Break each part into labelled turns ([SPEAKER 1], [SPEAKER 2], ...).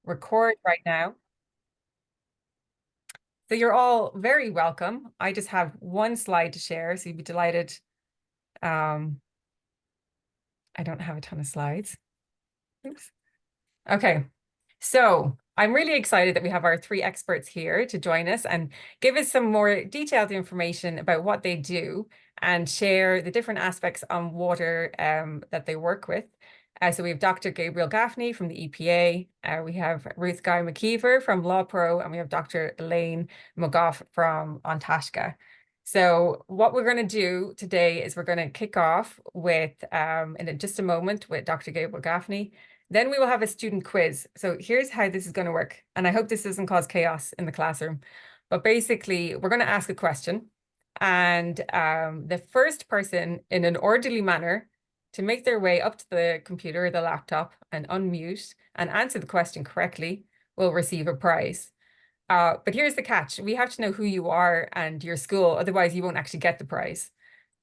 [SPEAKER 1] record right now. So you're all very welcome. I just have one slide to share, so you'd be delighted. I don't have a ton of slides. Oops. Okay, so I'm really excited that we have our three experts here to join us and give us some more detailed information about what they do and share the different aspects on water that they work with. So we have Dr. Gabriel Gaffney from the EPA, we have Ruth Gaj-McKeever from LAWPRO, and we have Dr. Elaine McGoff from Taisce. So what we're going to do today is we're going to kick off with, in just a moment, with Dr. Gabriel Gaffney. Then we will have a student quiz. So here's how this is going to work. And I hope this doesn't cause chaos in the classroom. But basically, we're going to ask a question. And the first person in an orderly manner to make their way up to the computer or the laptop and unmute and answer the question correctly will receive a prize. But here's the catch. We have to know who you are and your school. Otherwise, you won't actually get the prize.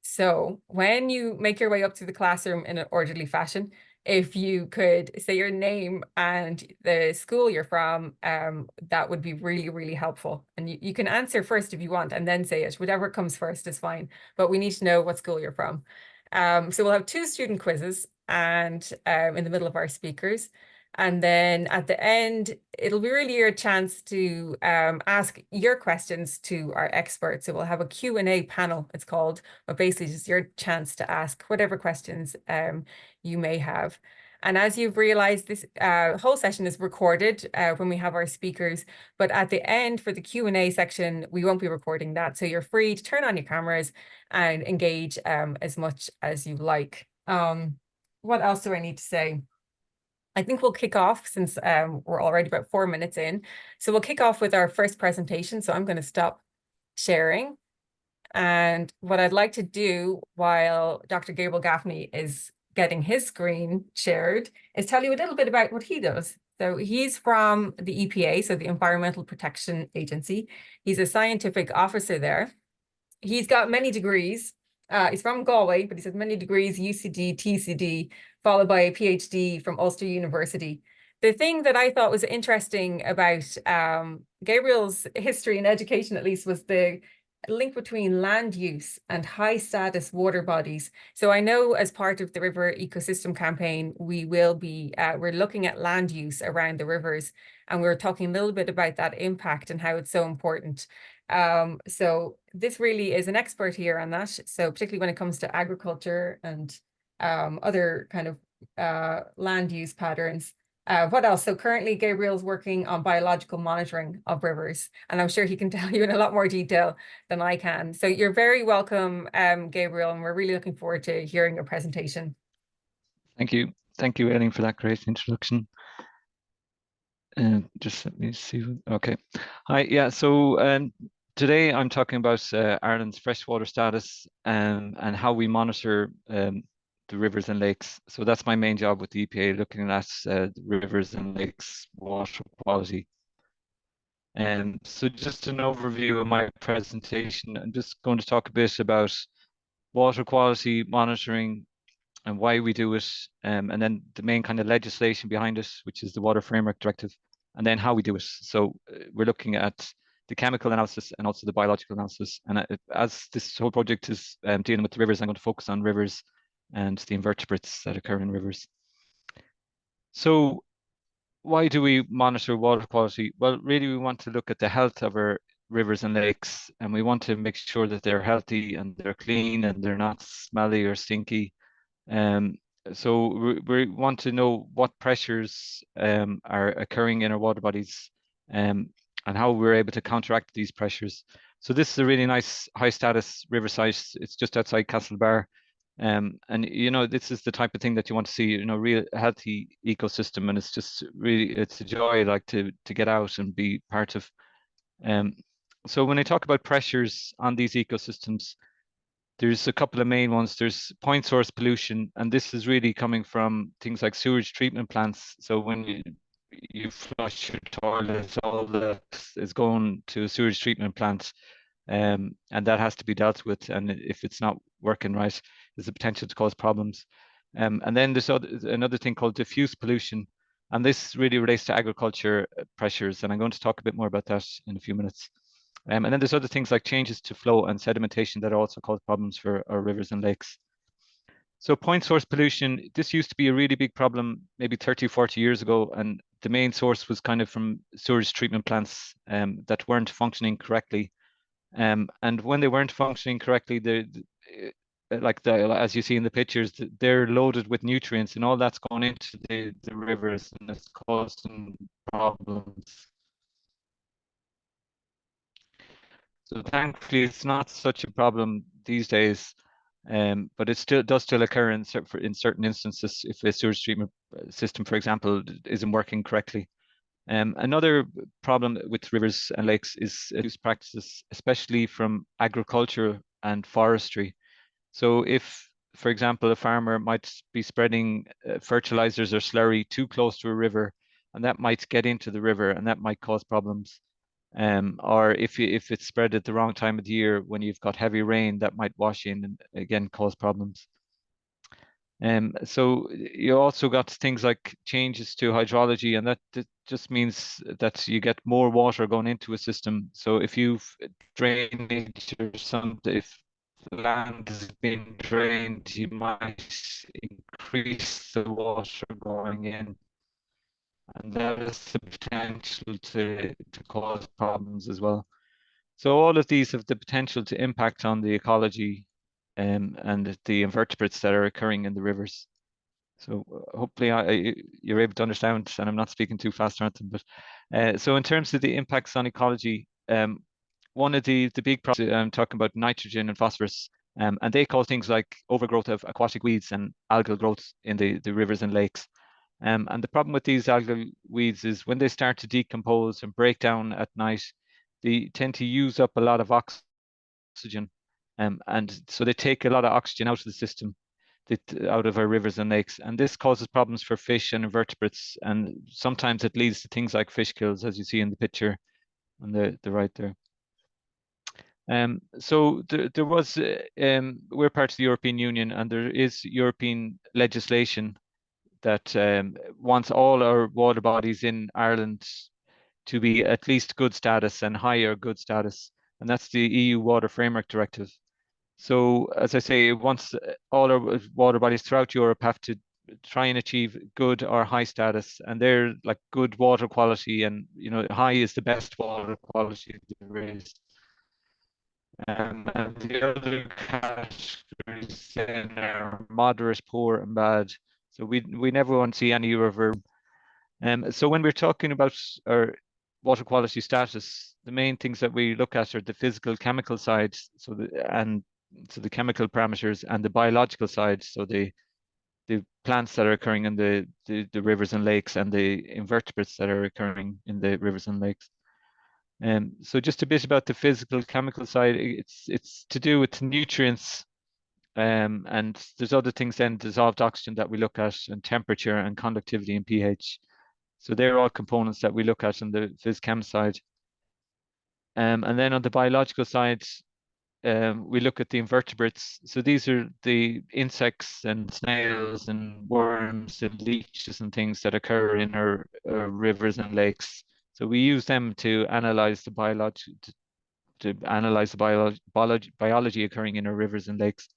[SPEAKER 1] So when you make your way up to the classroom in an orderly fashion, if you could say your name and the school you're from, that would be really, really helpful. And you can answer first if you want and then say it. Whatever comes first is fine. But we need to know what school you're from. So we'll have two student quizzes and in the middle of our speakers. And then at the end, it'll be really your chance to ask your questions to our experts. So we'll have a Q&A panel, it's called, but basically just your chance to ask whatever questions you may have. And as you've realized, this whole session is recorded when we have our speakers, but at the end for the Q&A section, we won't be recording that. So you're free to turn on your cameras and engage as much as you like. What else do I need to say? I think we'll kick off since we're already about 4 minutes in. So we'll kick off with our first presentation. So I'm going to stop sharing. And what I'd like to do while Dr. Gabriel Gaffney is getting his screen shared is tell you a little bit about what he does. So he's from the EPA, so the Environmental Protection Agency. He's a scientific officer there. He's got many degrees. He's from Galway, but he's had many degrees, UCD, TCD, followed by a PhD from Ulster University. The thing that I thought was interesting about Gabriel's history and education, at least, was the link between land use and high status water bodies. So I know as part of the River Ecosystem Campaign, we will be, we're looking at land use around the rivers, and we're talking a little bit about that impact and how it's so important. So this really is an expert here on that. So particularly when it comes to agriculture and other kind of land use patterns. What else? So currently Gabriel's working on biological monitoring of rivers, and I'm sure he can tell you in a lot more detail than I can. So you're very welcome, Gabriel, and we're really looking forward to hearing your presentation.
[SPEAKER 2] Thank you. Thank you, Elaine, for that great introduction. Just let me see. Okay. Hi. Yeah. So today I'm talking about Ireland's freshwater status and how we monitor the rivers and lakes. So that's my main job with the EPA, looking at the rivers and lakes water quality. So just an overview of my presentation. I'm just going to talk a bit about water quality monitoring and why we do it, and then the main kind of legislation behind it, which is the Water Framework Directive, and then how we do it. So we're looking at the chemical analysis and also the biological analysis. And as this whole project is dealing with the rivers, I'm going to focus on rivers and the invertebrates that occur in rivers. So why do we monitor water quality? Well, really, we want to look at the health of our rivers and lakes, and we want to make sure that they're healthy and they're clean and they're not smelly or stinky. So we want to know what pressures are occurring in our water bodies and how we're able to counteract these pressures. So this is a really nice high status river site. It's just outside Castlebar. And you know, this is the type of thing that you want to see, you know, real healthy ecosystem, and it's just really, it's a joy like to get out and be part of. So when I talk about pressures on these ecosystems, there's a couple of main ones. There's point source pollution, and this is really coming from things like sewage treatment plants. So when you flush your toilet, all that is going to a sewage treatment plant, and that has to be dealt with. And if it's not working right, there's a potential to cause problems. And then there's another thing called diffuse pollution, And this really relates to agriculture pressures, and I'm going to talk a bit more about that in a few minutes. And then there's other things like changes to flow and sedimentation that also cause problems for our rivers and lakes. So point source pollution, this used to be a really big problem maybe 30, 40 years ago, and the main source was kind of from sewage treatment plants that weren't functioning correctly. And when they weren't functioning correctly, as you see in the pictures, they're loaded with nutrients, and all that's going into the rivers, and it's causing problems. So thankfully, it's not such a problem these days, but it still does occur in certain instances if a sewage treatment system, for example, isn't working correctly. Another problem with rivers and lakes is use practices, especially from agriculture and forestry. So if, for example, a farmer might be spreading fertilizers or slurry too close to a river, and that might get into the river and that might cause problems. Or if it's spread at the wrong time of the year when you've got heavy rain, that might wash in and again cause problems. So you also got things like changes to hydrology, and that just means that you get more water going into a system. So if you've drainage or something, if the land is being drained, you might increase the water going in, and that has the potential to cause problems as well. So all of these have the potential to impact on the ecology and the invertebrates that are occurring in the rivers. So hopefully you're able to understand, and I'm not speaking too fast or anything. But so in terms of the impacts on ecology, one of the big problems I'm talking about nitrogen and phosphorus, and they cause things like overgrowth of aquatic weeds and algal growth in the rivers and lakes. And the problem with these algal weeds is when they start to decompose and break down at night, they tend to use up a lot of oxygen, and so they take a lot of oxygen out of the system, out of our rivers and lakes, and this causes problems for fish and invertebrates, and sometimes it leads to things like fish kills, as you see in the picture on the right there. So there was, we're part of the European Union, and there is European legislation that wants all our water bodies in Ireland to be at least good status and higher good status, and that's the EU Water Framework Directive. So as I say, once all our water bodies throughout Europe have to try and achieve good or high status, and they're like good water quality, and high is the best water quality there is. And the other categories then are moderate, poor, and bad. So we never want to see any river. So when we're talking about our water quality status, the main things that we look at are the physical chemical side, so the chemical parameters, and the biological side, so the plants that are occurring in the rivers and lakes, and the invertebrates that are occurring in the rivers and lakes. So just a bit about the physical chemical side, it's to do with nutrients, and there's other things then, dissolved oxygen that we look at, and temperature and conductivity and pH. So they're all components that we look at on the phys chem side. And then on the biological side, we look at the invertebrates. So these are the insects and snails and worms and leeches and things that occur in our rivers and lakes. So we use them to analyze the biology, biology occurring in our rivers and lakes.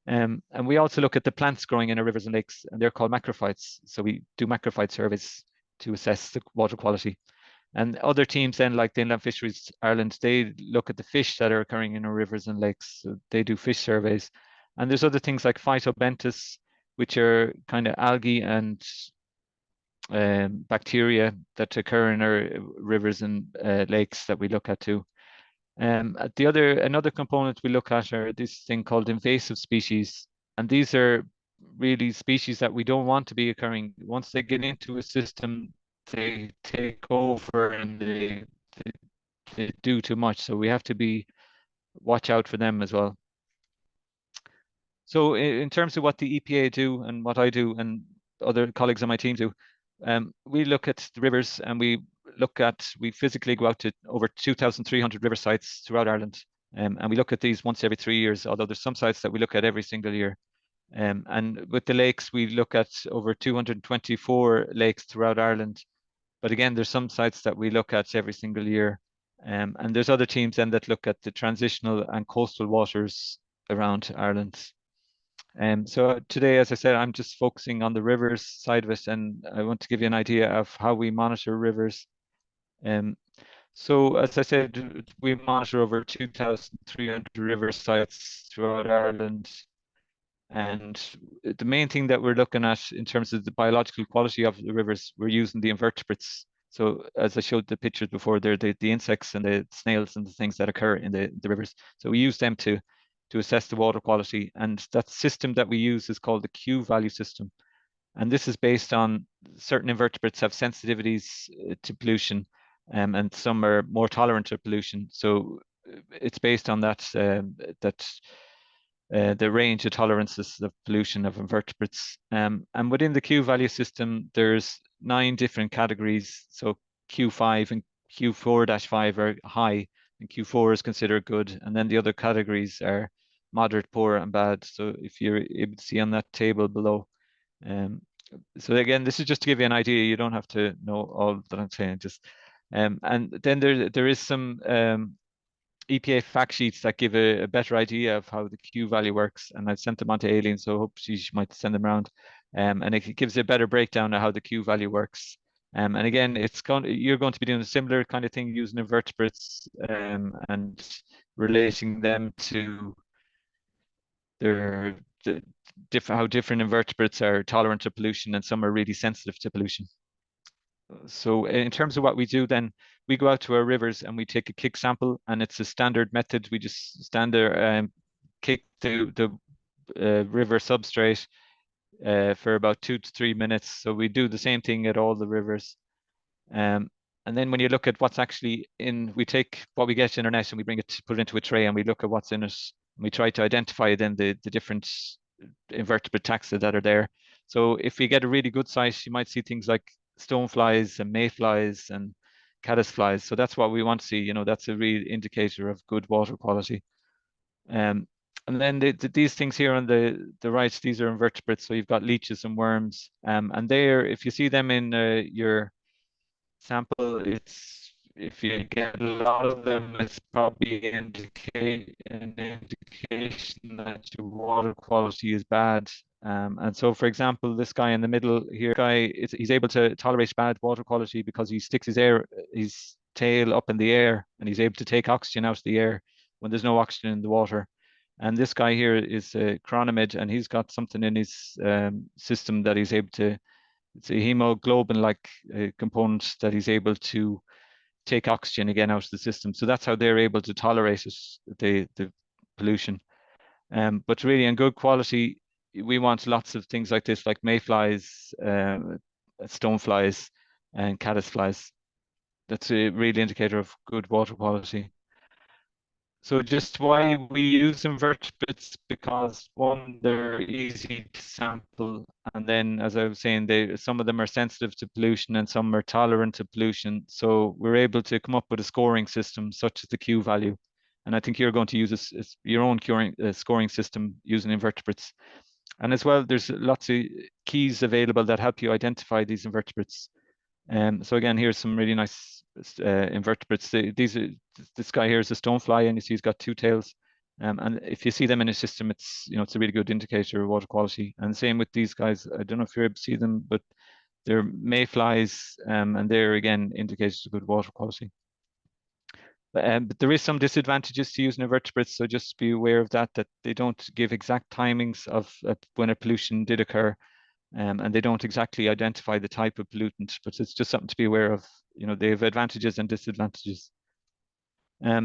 [SPEAKER 2] And we also look at the plants growing in our rivers and lakes, and they're called macrophytes. So we do macrophyte surveys to assess the water quality. And other teams then, like the Inland Fisheries Ireland, they look at the fish that are occurring in our rivers and lakes. So they do fish surveys. And there's other things like phytobenths, which are kind of algae and bacteria that occur in our rivers and lakes that we look at too. Another component we look at are this thing called invasive species. And these are really species that we don't want to be occurring. Once they get into a system, they take over and they do too much. So we have to watch out for them as well. So in terms of what the EPA do and what I do and other colleagues on my team do, we look at the rivers, and we physically go out to over 2,300 river sites throughout Ireland. And we look at these once every 3 years, although there's some sites that we look at every single year. And with the lakes, we look at over 224 lakes throughout Ireland. But again, there's some sites that we look at every single year. And there's other teams then that look at the transitional and coastal waters around Ireland. So today, as I said, I'm just focusing on the rivers side of it, and I want to give you an idea of how we monitor rivers. So as I said, we monitor over 2,300 river sites throughout Ireland. And the main thing that we're looking at in terms of the biological quality of the rivers, we're using the invertebrates. So as I showed the pictures before, they're the insects and the snails and the things that occur in the rivers. So we use them to assess the water quality. And that system that we use is called the Q value system. And this is based on certain invertebrates have sensitivities to pollution, and some are more tolerant to pollution. So it's based on that the range of tolerances of pollution of invertebrates. And within the Q value system, there's 9 different categories. So Q5 and Q4-5 are high, and Q4 is considered good. And then the other categories are moderate, poor, and bad. So if you're able to see on that table below. So again, this is just to give you an idea. You don't have to know all that I'm saying. And then there is some EPA fact sheets that give a better idea of how the Q value works, and I've sent them on to Aileen, so I hope she might send them around. And it gives a better breakdown of how the Q value works. And again, you're going to be doing a similar kind of thing using invertebrates, and relating them to their how different invertebrates are tolerant to pollution, and some are really sensitive to pollution. So in terms of what we do, then we go out to our rivers and we take a kick sample, and it's a standard method. We just stand there and kick the river substrate for about 2 to 3 minutes. So we do the same thing at all the rivers. And then when you look at what's actually in, we take what we get in our net and we bring it, put it into a tray, and we look at what's in it. And we try to identify then the different invertebrate taxa that are there. So if we get a really good site, you might see things like stoneflies and mayflies and caddisflies. So that's what we want to see. You know, that's a real indicator of good water quality. And then these things here on the right, these are invertebrates. So you've got leeches and worms. And there, if you see them in your sample, if you get a lot of them, it's probably an indication that your water quality is bad. And so, for example, this guy in the middle here, he's able to tolerate bad water quality because he sticks his tail up in the air, and he's able to take oxygen out of the air when there's no oxygen in the water. And this guy here is a chironomid, and he's got something in his system that he's able to, it's a hemoglobin-like component that he's able to take oxygen again out of the system. So that's how they're able to tolerate it, the pollution. But really, in good quality, we want lots of things like this, like mayflies, stoneflies, and caddisflies. That's a real indicator of good water quality. So just why we use invertebrates, because one, they're easy to sample, and then as I was saying, some of them are sensitive to pollution and some are tolerant to pollution. So we're able to come up with a scoring system such as the Q value. And I think you're going to use your own scoring system using invertebrates. And as well, there's lots of keys available that help you identify these invertebrates. So again, here's some really nice invertebrates. This guy here is a stonefly, and you see he's got 2 tails. And if you see them in a system, it's a really good indicator of water quality. And same with these guys. I don't know if you're able to see them, but they're mayflies, and they're again indicators of good water quality. But there is some disadvantages to using invertebrates, so just be aware of that they don't give exact timings of when a pollution did occur. And they don't exactly identify the type of pollutant, but it's just something to be aware of. They have advantages and disadvantages.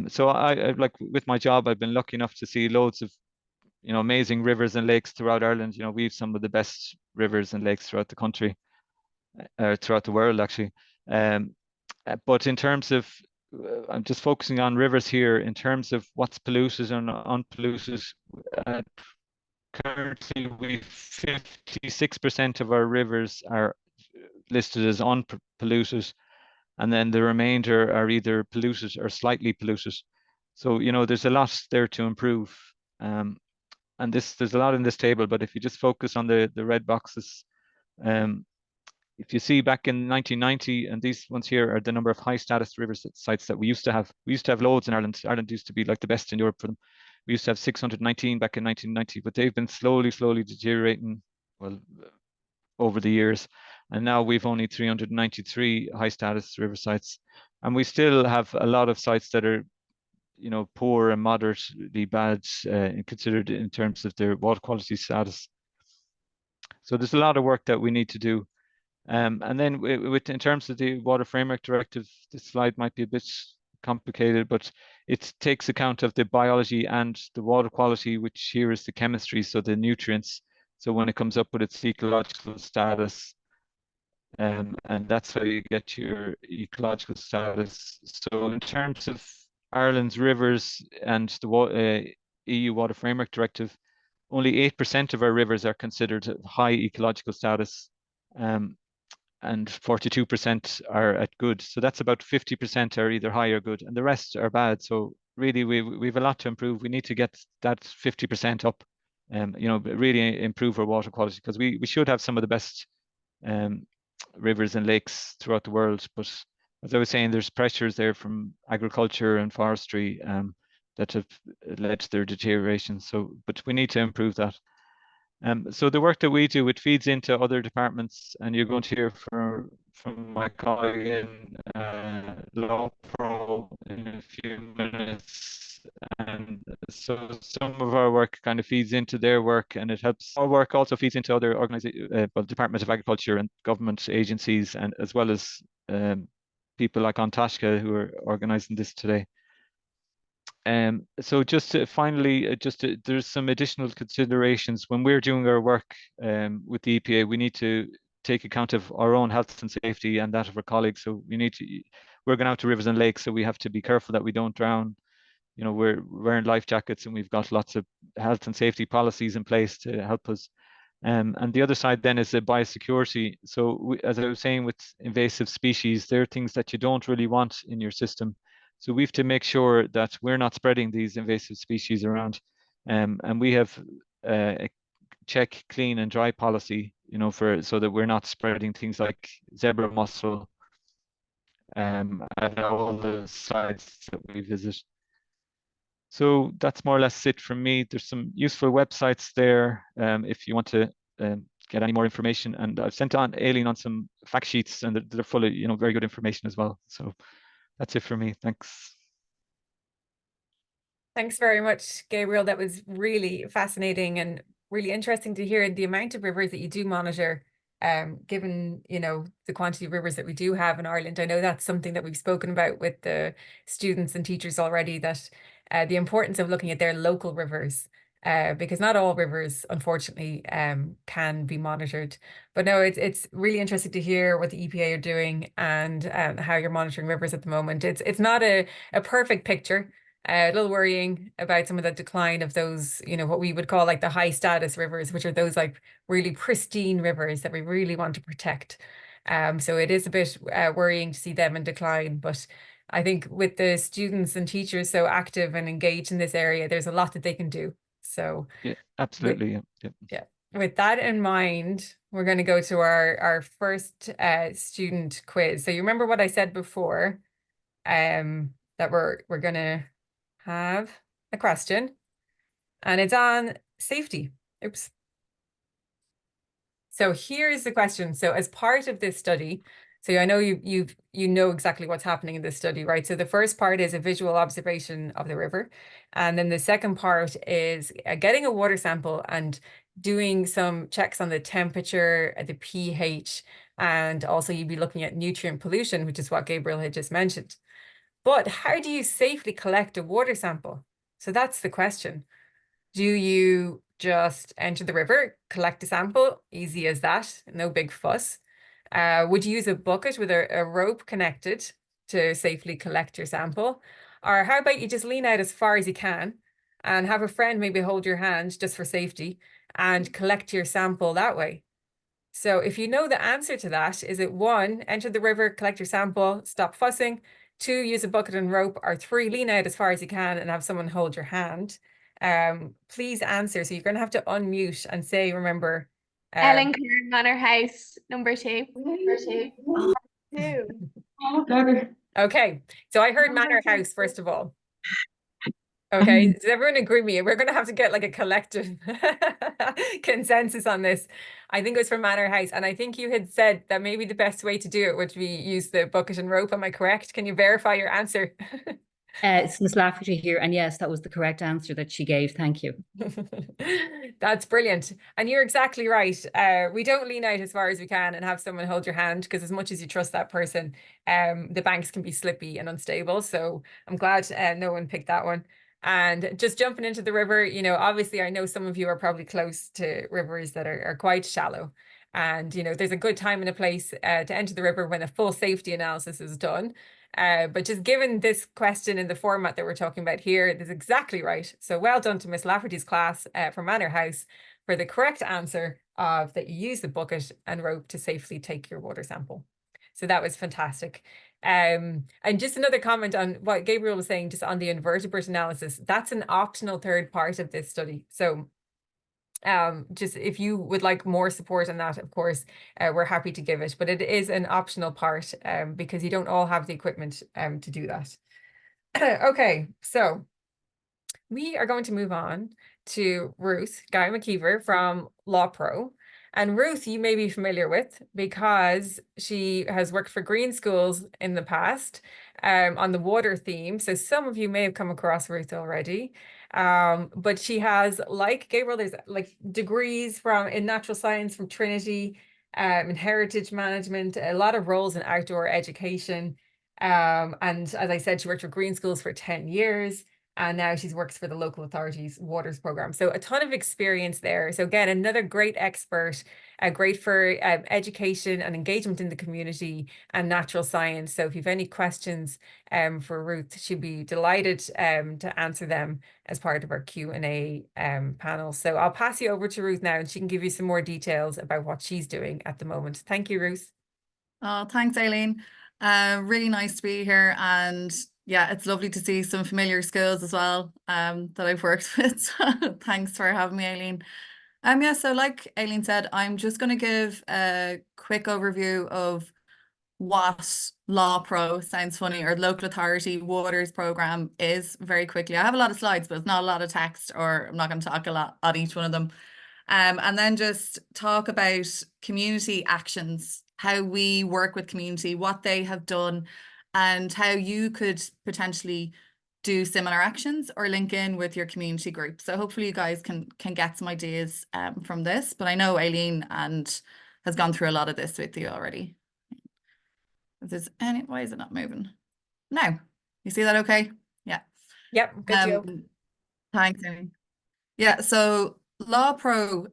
[SPEAKER 2] So I like with my job, I've been lucky enough to see loads of, amazing rivers and lakes throughout Ireland. We have some of the best rivers and lakes throughout the country, throughout the world, actually. But in terms of, I'm just focusing on rivers here. In terms of what's polluted and unpolluted, currently, 56% of our rivers are listed as unpolluted, and then the remainder are either polluted or slightly polluted. So, there's a lot there to improve. And and there's a lot in this table, but if you just focus on the red boxes, if you see back in 1990, and these ones here are the number of high status river sites that we used to have. We used to have loads in Ireland. Ireland used to be like the best in Europe for them. We used to have 619 back in 1990, but they've been slowly deteriorating, well, over the years. And now we've only 393 high status river sites. And we still have a lot of sites that are, you know, poor and moderately bad considered in terms of their water quality status. So there's a lot of work that we need to do. And then in terms of the Water Framework Directive, this slide might be a bit complicated, but it takes account of the biology and the water quality, which here is the chemistry, so the nutrients. So when it comes up with its ecological status, and that's how you get your ecological status. So in terms of Ireland's rivers and the EU Water Framework Directive, only 8% of our rivers are considered high ecological status, and 42% are at good. So that's about 50% are either high or good, and the rest are bad. So really, we've a lot to improve. We need to get that 50% up, you know, really improve our water quality, because we should have some of the best rivers and lakes throughout the world. But as I was saying, there's pressures there from agriculture and forestry that have led to their deterioration. So, but we need to improve that. So the work that we do, it feeds into other departments, and you're going to hear from my colleague in LAWPRO in a few minutes. And so some of our work kind of feeds into their work, and it helps. Our work also feeds into other organizations, well, Department of Agriculture and government agencies, and as well as people like on Taisce who are organizing this today. So just to finally, there's some additional considerations when we're doing our work with the EPA. We need to take account of our own health and safety and that of our colleagues. So we're going out to rivers and lakes, so we have to be careful that we don't drown. You know, we're wearing life jackets, and we've got lots of health and safety policies in place to help us. And the other side then is the biosecurity. So as I was saying, with invasive species, there are things that you don't really want in your system. So we have to make sure that we're not spreading these invasive species around. And we have a check, clean and dry policy, you know, so that we're not spreading things like zebra mussel at all the sites that we visit. So that's more or less it from me. There's some useful websites there if you want to get any more information. And I've sent on Aileen on some fact sheets, and they're full of, you know, very good information as well. So that's it for me. Thanks.
[SPEAKER 1] Thanks very much, Gabriel. That was really fascinating and really interesting to hear the amount of rivers that you do monitor, given, you know, the quantity of rivers that we do have in Ireland. I know that's something that we've spoken about with the students and teachers already, that the importance of looking at their local rivers, because not all rivers, unfortunately, can be monitored. But no, it's really interesting to hear what the EPA are doing and how you're monitoring rivers at the moment. It's not a perfect picture. A little worrying about some of the decline of those, you know, what we would call like the high status rivers, which are those like really pristine rivers that we really want to protect. So it is a bit worrying to see them in decline, but I think with the students and teachers so active and engaged in this area, there's a lot that they can do. So
[SPEAKER 2] yeah, absolutely.
[SPEAKER 1] Yeah. With that in mind, we're going to go to our first student quiz. So you remember what I said before, that we're going to have a question, and it's on safety. Oops. So here's the question. So as part of this study, so I know you know exactly what's happening in this study, right? So the first part is a visual observation of the river, and then the second part is getting a water sample and doing some checks on the temperature, the pH, and also you'd be looking at nutrient pollution, which is what Gabriel had just mentioned. But how do you safely collect a water sample? So that's the question. Do you just enter the river, collect a sample? Easy as that, no big fuss. Would you use a bucket with a rope connected to safely collect your sample? Or how about you just lean out as far as you can and have a friend maybe hold your hand just for safety and collect your sample that way? So if you know the answer to that, is it 1, enter the river, collect your sample, stop fussing; 2, use a bucket and rope; or 3, lean out as far as you can and have someone hold your hand? Please answer. So you're going to have to unmute and say, remember.
[SPEAKER 3] Ellen Curran Manor House, number 2.
[SPEAKER 4] Oh,
[SPEAKER 1] Okay, so I heard Manor House first of all. Okay, does everyone agree with me? We're going to have to get like a collective consensus on this. I think it was from Manor House, and I think you had said that maybe the best way to do it would be use the bucket and rope. Am I correct? Can you verify your answer?
[SPEAKER 4] It's Miss Lafferty here, and yes, that was the correct answer that she gave. Thank you.
[SPEAKER 1] That's brilliant. And you're exactly right. We don't lean out as far as we can and have someone hold your hand, because as much as you trust that person, the banks can be slippy and unstable. So I'm glad no one picked that one. And just jumping into the river, you know, obviously I know some of you are probably close to rivers that are quite shallow. And, you know, there's a good time and a place to enter the river when a full safety analysis is done. But just given this question in the format that we're talking about here, that's exactly right. So well done to Miss Lafferty's class from Manor House for the correct answer of that you use the bucket and rope to safely take your water sample. So that was fantastic. And just another comment on what Gabriel was saying, just on the invertebrate analysis, that's an optional third part of this study. So just if you would like more support on that, of course, we're happy to give it, but it is an optional part because you don't all have the equipment to do that. Okay, so we are going to move on to Ruth Gaj-McKeever from LAWPRO. And Ruth, you may be familiar with because she has worked for green schools in the past on the water theme. So some of you may have come across Ruth already. But she has, like Gabriel, there's like degrees in natural science from Trinity, in heritage management, a lot of roles in outdoor education. And as I said, she worked for green schools for 10 years. And now she works for the local authorities waters program. So a ton of experience there. So again, another great expert, great for education and engagement in the community and natural science. So if you have any questions for Ruth, she'd be delighted to answer them as part of our Q&A panel. So I'll pass you over to Ruth now, and she can give you some more details about what she's doing at the moment. Thank you, Ruth.
[SPEAKER 5] Oh, thanks, Aileen. Really nice to be here, and yeah, it's lovely to see some familiar skills as well that I've worked with. So thanks for having me, Aileen. Yeah, so like Aileen said, I'm just going to give a quick overview of what LAWPRO, sounds funny, or Local Authority Waters Programme is very quickly. I have a lot of slides, but it's not a lot of text, or I'm not going to talk a lot on each one of them. And then just talk about community actions, how we work with community, what they have done, and how you could potentially do similar actions or link in with your community group. So hopefully you guys can get some ideas from this. But I know Aileen has gone through a lot of this with you already. If there's why is it not moving? No, you see that okay? Yeah.
[SPEAKER 1] Yep, good deal.
[SPEAKER 5] Thanks, Aileen. Yeah, so LAWPRO,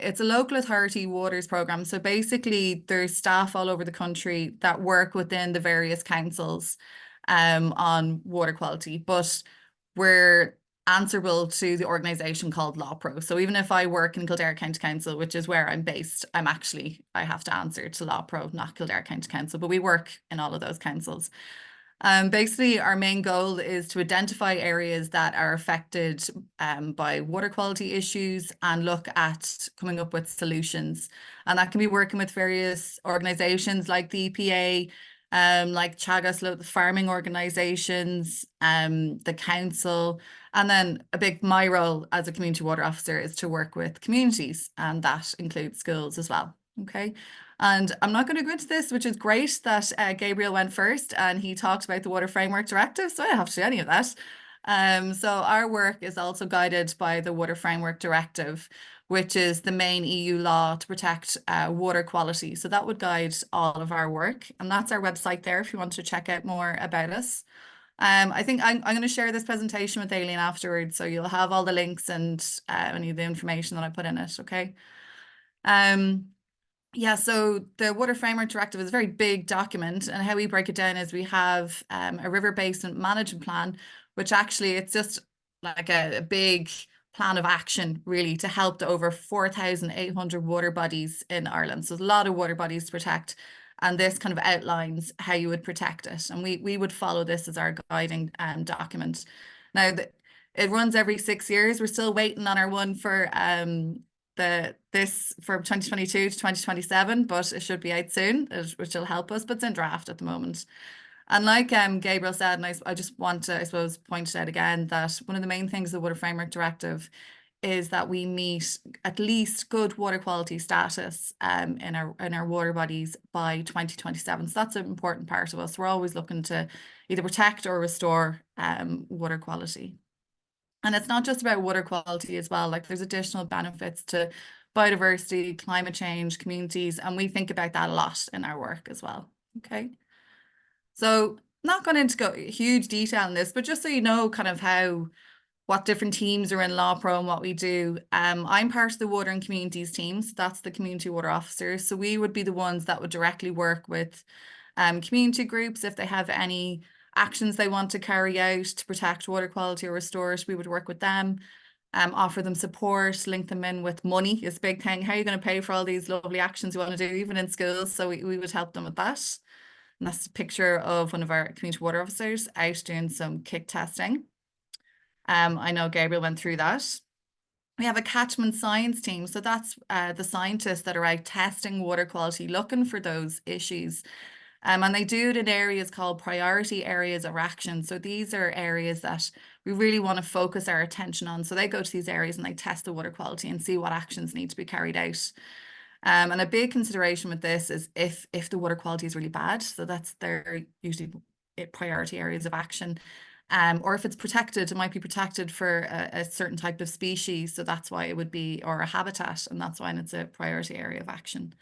[SPEAKER 5] it's a local authority waters program. So basically there's staff all over the country that work within the various councils on water quality, but we're answerable to the organisation called LAWPRO. So even if I work in Kildare County Council, which is where I'm based, I have to answer to LAWPRO, not Kildare County Council, but we work in all of those councils. Basically, our main goal is to identify areas that are affected by water quality issues and look at coming up with solutions. And that can be working with various organisations like the EPA, like Teagasc farming organisations, the council. And then my role as a community water officer is to work with communities, and that includes schools as well. Okay. And I'm not going to go into this, which is great that Gabriel went first and he talked about the Water Framework Directive, so I don't have to do any of that. So our work is also guided by the Water Framework Directive, which is the main EU law to protect water quality. So that would guide all of our work. And that's our website there if you want to check out more about us. I think I'm going to share this presentation with Aileen afterwards, so you'll have all the links and any of the information that I put in it, okay? Yeah, so the Water Framework Directive is a very big document, and how we break it down is we have a river basin management plan, which actually it's just like a big plan of action really to help the over 4,800 water bodies in Ireland. So there's a lot of water bodies to protect, and this kind of outlines how you would protect it. And we would follow this as our guiding document. Now, It runs every 6 years. We're still waiting on our one for this for 2022 to 2027, but it should be out soon, which will help us, but it's in draft at the moment. And like Gabriel said, and I just want to, I suppose, point it out again, that one of the main things of the Water Framework Directive is that we meet at least good water quality status in our water bodies by 2027. So that's an important part of us. We're always looking to either protect or restore water quality. And it's not just about water quality as well. Like, there's additional benefits to biodiversity, climate change, communities, and we think about that a lot in our work as well. Okay. So not going into huge detail in this, but just so you know kind of what different teams are in LAWPRO and what we do. I'm part of the Water and Communities team. So that's the community water officers. So we would be the ones that would directly work with community groups if they have any actions they want to carry out to protect water quality or restore it. We would work with them, offer them support, link them in with money is a big thing. How are you going to pay for all these lovely actions you want to do, even in schools? So we would help them with that. And that's a picture of one of our community water officers out doing some kick testing. I know Gabriel went through that. We have a catchment science team. So that's the scientists that are out testing water quality, looking for those issues. And they do it in areas called priority areas of action. So these are areas that we really want to focus our attention on. So they go to these areas and they test the water quality and see what actions need to be carried out. And a big consideration with this is if the water quality is really bad. So that's their usually priority areas of action. Or if it's protected, it might be protected for a certain type of species. So that's why it would be, or a habitat, and that's why it's a priority area of action.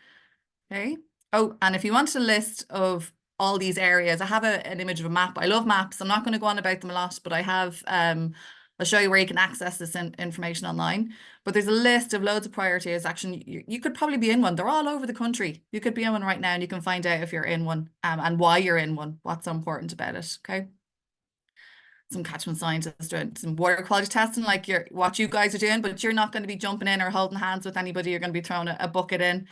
[SPEAKER 5] Okay. Oh, and if you want a list of all these areas, I have an image of a map. I love maps. I'm not going to go on about them a lot, but I have, I'll show you where you can access this information online. But there's a list of loads of priority areas of action. You could probably be in one. They're all over the country. You could be in one right now and you can find out if you're in one and why you're in one, what's so important about it. Okay. Some catchment scientists doing some water quality testing like what you guys are doing, but you're not going to be jumping in or holding hands with anybody. You're going to be throwing a bucket in.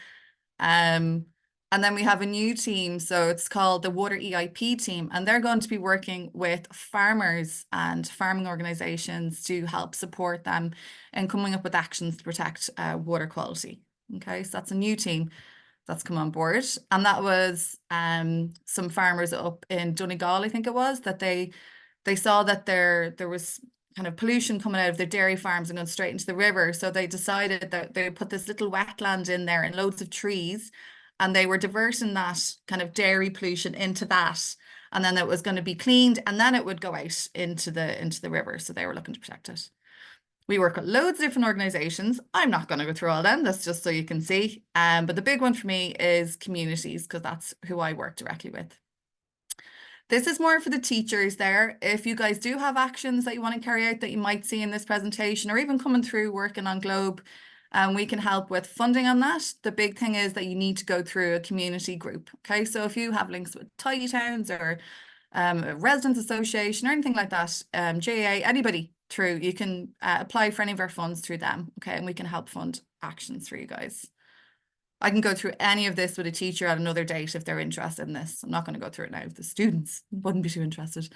[SPEAKER 5] And then we have a new team, so it's called the Water EIP team, and they're going to be working with farmers and farming organizations to help support them in coming up with actions to protect water quality. Okay, so that's a new team that's come on board, and that was some farmers up in Donegal, I think it was, that they saw that there was kind of pollution coming out of their dairy farms and going straight into the river, so they decided that they put this little wetland in there and loads of trees. And they were diverting that kind of dairy pollution into that. And then it was going to be cleaned and then it would go out into the river. So they were looking to protect it. We work with loads of different organizations. I'm not going to go through all them. That's just so you can see. But the big one for me is communities, because that's who I work directly with. This is more for the teachers there. If you guys do have actions that you want to carry out that you might see in this presentation, or even coming through working on Globe, we can help with funding on that. The big thing is that you need to go through a community group. Okay, so if you have links with tidy towns or a residents association or anything like that, JA, anybody through, you can apply for any of our funds through them. Okay, and we can help fund actions for you guys. I can go through any of this with a teacher at another date if they're interested in this. I'm not going to go through it now if the students wouldn't be too interested.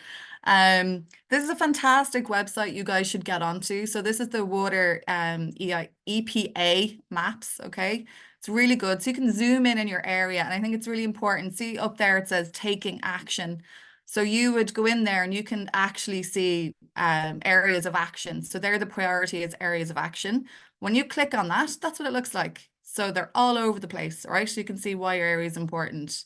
[SPEAKER 5] This is a fantastic website you guys should get onto. So this is the water EPA maps, okay? It's really good. So you can zoom in your area, and I think it's really important. See up there it says taking action. So you would go in there and you can actually see areas of action. So they're the priority areas of action. When you click on that, that's what it looks like. So they're all over the place, right? So you can see why your area is important.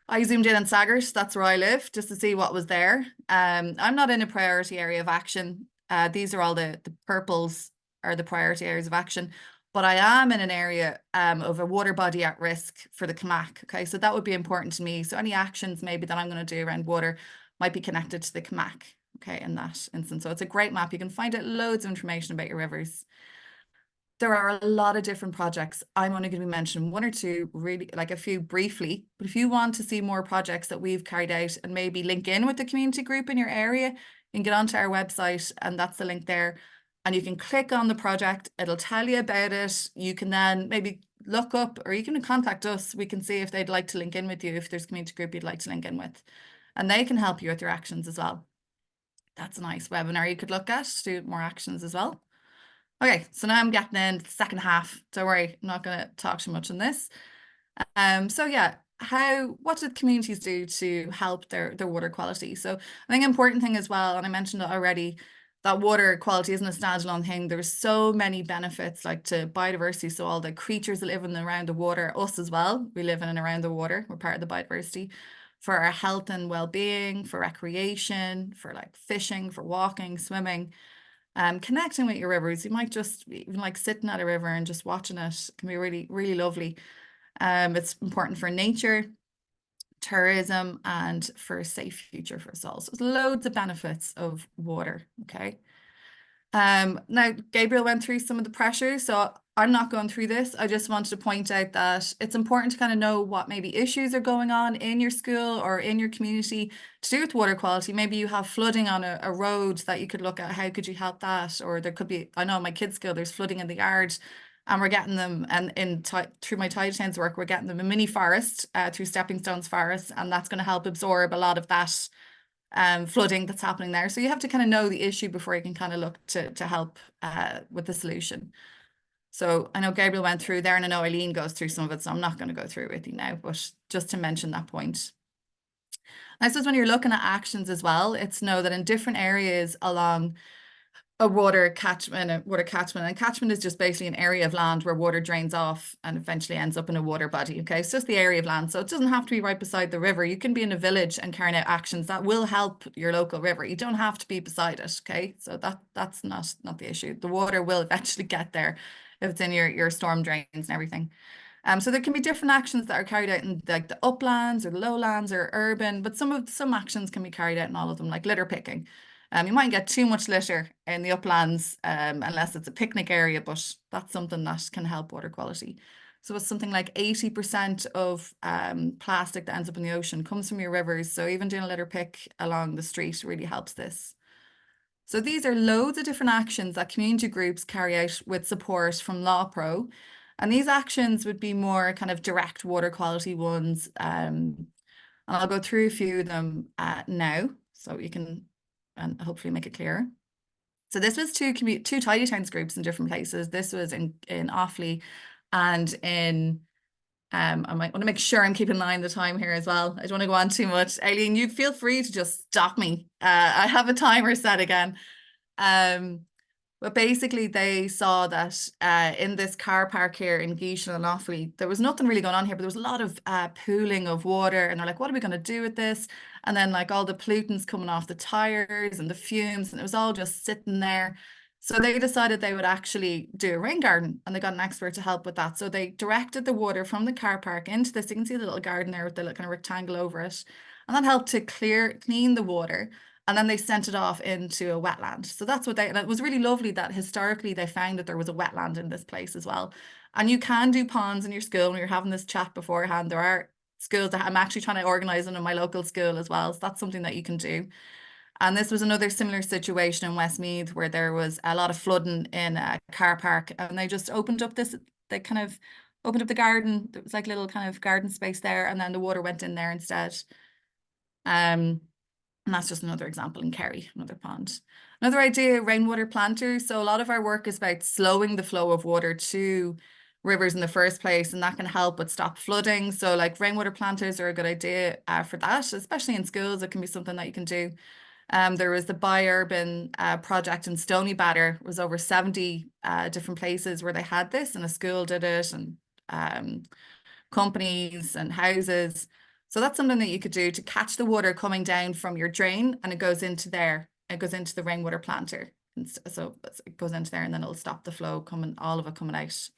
[SPEAKER 5] I zoomed in on Saggart, that's where I live, just to see what was there. I'm not in a priority area of action. These are all the purples are the priority areas of action, but I am in an area of a water body at risk for the CMAC. Okay, so that would be important to me. So any actions maybe that I'm going to do around water might be connected to the CMAC, okay, in that instance. So it's a great map. You can find out loads of information about your rivers. There are a lot of different projects. I'm only going to be mentioning one or two, really, like a few briefly. But if you want to see more projects that we've carried out and maybe link in with the community group in your area, you can get onto our website, and that's the link there. And you can click on the project. It'll tell you about it. You can then maybe look up, or you can contact us. We can see if they'd like to link in with you, if there's a community group you'd like to link in with. And they can help you with your actions as well. That's a nice webinar you could look at to do more actions as well. Okay, so now I'm getting into the second half. Don't worry, I'm not going to talk too much on this. So yeah, what did communities do to help their water quality? So I think an important thing as well, and I mentioned it already, that water quality isn't a standalone thing. There's so many benefits, like to biodiversity, so all the creatures that live in and around the water, us as well, we live in and around the water, we're part of the biodiversity, for our health and well-being, for recreation, for like fishing, for walking, swimming, connecting with your rivers. You might just even like sitting at a river and just watching it can be really, really lovely. It's important for nature, tourism, and for a safe future for us all. So there's loads of benefits of water, okay? Now, Gabriel went through some of the pressures, so I'm not going through this. I just wanted to point out that it's important to kind of know what maybe issues are going on in your school or in your community to do with water quality. Maybe you have flooding on a road that you could look at. How could you help that? Or there could be, I know in my kids' school, there's flooding in the yard, and we're getting them, and through my Taisce work, we're getting them a mini forest through Stepping Stones Forest, and that's going to help absorb a lot of that flooding that's happening there. So you have to kind of know the issue before you can kind of look to help with the solution. So I know Gabriel went through there, and I know Eileen goes through some of it, so I'm not going to go through it with you now, but just to mention that point. I suppose when you're looking at actions as well, it's know that in different areas along a water catchment, and catchment is just basically an area of land where water drains off and eventually ends up in a water body. Okay, it's just the area of land, so it doesn't have to be right beside the river. You can be in a village and carrying out actions that will help your local river. You don't have to be beside it. Okay, so that's not the issue. The water will eventually get there if it's in your storm drains and everything. So there can be different actions that are carried out in like the uplands or the lowlands or urban, but some actions can be carried out in all of them, like litter picking. You might get too much litter in the uplands unless it's a picnic area, but that's something that can help water quality. So it's something like 80% of plastic that ends up in the ocean comes from your rivers. So even doing a litter pick along the street really helps this. So these are loads of different actions that community groups carry out with support from LAWPRO. And these actions would be more kind of direct water quality ones. And I'll go through a few of them now, so you can and hopefully make it clearer. So this was two tidy towns groups in different places. This was in Offaly and in I might want to make sure I'm keeping an eye on the time here as well. I don't want to go on too much. Eileen, you feel free to just stop me. I have a timer set again. But basically they saw that in this car park here in Gaishin and Offaly, there was nothing really going on here, but there was a lot of pooling of water, and they're like, what are we going to do with this? And then like all the pollutants coming off the tires and the fumes, and it was all just sitting there. So they decided they would actually do a rain garden, and they got an expert to help with that. So they directed the water from the car park into this. You can see the little garden there with the little kind of rectangle over it. And that helped to clean the water. And then they sent it off into a wetland. So that's what and it was really lovely that historically they found that there was a wetland in this place as well. And you can do ponds in your school. When we were having this chat beforehand, there are schools that I'm actually trying to organise them in my local school as well. So that's something that you can do. And this was another similar situation in Westmeath where there was a lot of flooding in a car park, and they just opened up they kind of opened up the garden. There was like a little kind of garden space there, and then the water went in there instead. And that's just another example in Kerry, another pond. Another idea, rainwater planters. So a lot of our work is about slowing the flow of water to rivers in the first place, and that can help but stop flooding. So like rainwater planters are a good idea for that, especially in schools. It can be something that you can do. There was the Bi-Urban project in Stony Batter. It was over 70 different places where they had this, and a school did it, and companies and houses. So that's something that you could do to catch the water coming down from your drain, and it goes into there. It goes into the rainwater planter. And so it goes into there, and then it'll stop the flow all of it coming out.